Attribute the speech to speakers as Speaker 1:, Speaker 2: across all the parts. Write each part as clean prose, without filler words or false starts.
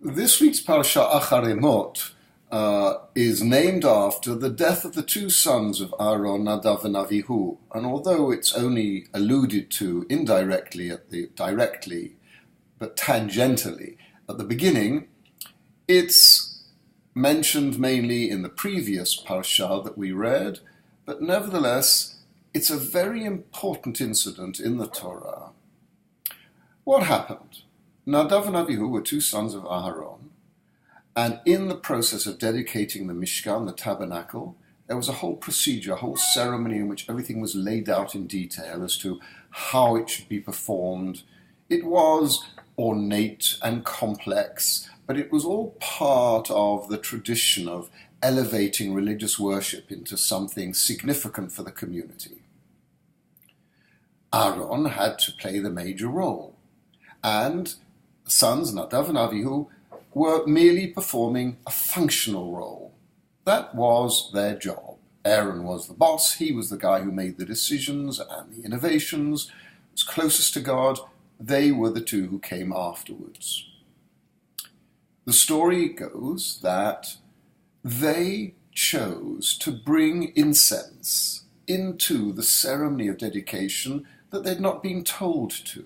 Speaker 1: This week's parasha Acharei is named after the death of the two sons of Aaron, Nadav and Avihu, and although it's only alluded to indirectly directly, but tangentially at the beginning, it's mentioned mainly in the previous parasha that we read, but nevertheless, it's a very important incident in the Torah. What happened? Nadav and Avihu were two sons of Aaron, and in the process of dedicating the Mishkan, the tabernacle, there was a whole procedure, a whole ceremony in which everything was laid out in detail as to how it should be performed. It was ornate and complex, but it was all part of the tradition of elevating religious worship into something significant for the community. Aaron had to play the major role, and the sons, Nadav and Avihu, were merely performing a functional role. That was their job. Aaron was the boss. He was the guy who made the decisions and the innovations, was closest to God. They were the two who came afterwards. The story goes that they chose to bring incense into the ceremony of dedication that they'd not been told to.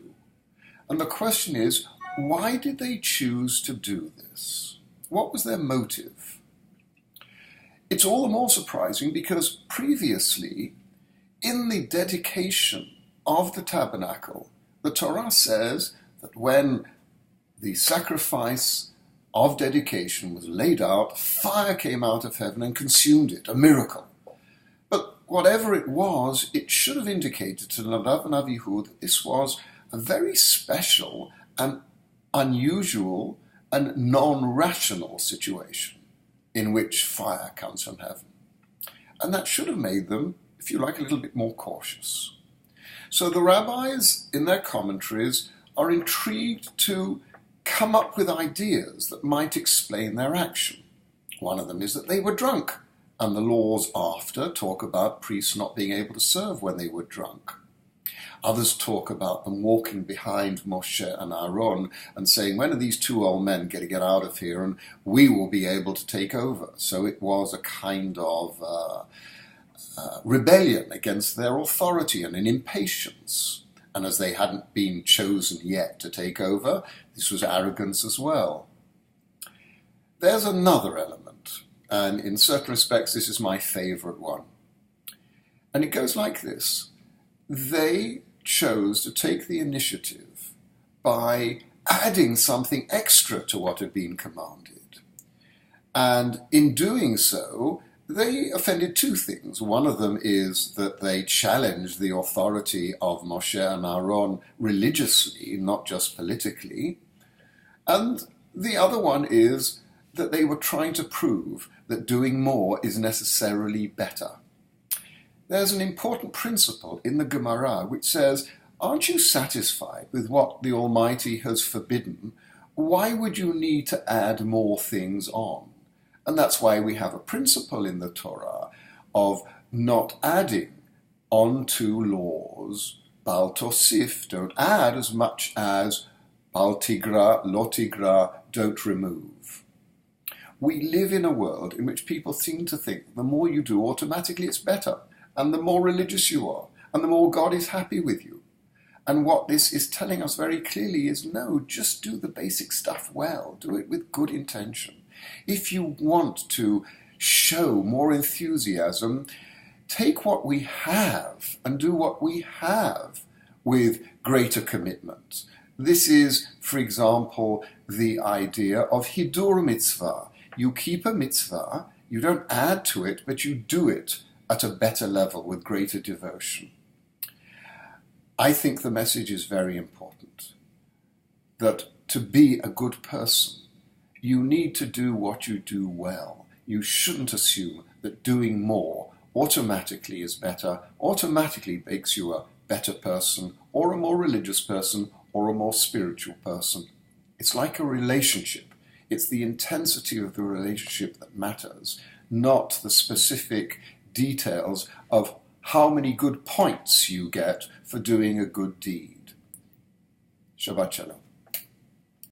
Speaker 1: And the question is, why did they choose to do this? What was their motive? It's all the more surprising because previously, in the dedication of the tabernacle, the Torah says that when the sacrifice of dedication was laid out, fire came out of heaven and consumed it, a miracle. But whatever it was, it should have indicated to Nadav and Avihu that this was a very special and unusual and non-rational situation in which fire comes from heaven. And that should have made them, if you like, a little bit more cautious. So the rabbis, in their commentaries, are intrigued to come up with ideas that might explain their action. One of them is that they were drunk, and the laws after talk about priests not being able to serve when they were drunk. Others talk about them walking behind Moshe and Aaron and saying, when are these two old men going to get out of here and we will be able to take over? So it was a kind of rebellion against their authority and an impatience. And as they hadn't been chosen yet to take over, this was arrogance as well. There's another element, and in certain respects this is my favorite one. And it goes like this. They chose to take the initiative by adding something extra to what had been commanded. And in doing so, they offended two things. One of them is that they challenged the authority of Moshe and Aaron religiously, not just politically. And the other one is that they were trying to prove that doing more is necessarily better. There's an important principle in the Gemara which says, aren't you satisfied with what the Almighty has forbidden? Why would you need to add more things on? And that's why we have a principle in the Torah of not adding onto laws, bal tosif, don't add as much as bal tigra, lo tigra, don't remove. We live in a world in which people seem to think the more you do, automatically it's better. And the more religious you are, and the more God is happy with you. And what this is telling us very clearly is, no, just do the basic stuff well. Do it with good intention. If you want to show more enthusiasm, take what we have and do what we have with greater commitment. This is, for example, the idea of hidur mitzvah. You keep a mitzvah, you don't add to it, but you do it at a better level with greater devotion. I think the message is very important, that to be a good person, you need to do what you do well. You shouldn't assume that doing more automatically is better, automatically makes you a better person, or a more religious person, or a more spiritual person. It's like a relationship. It's the intensity of the relationship that matters, not the specific details of how many good points you get for doing a good deed. Shabbat Shalom.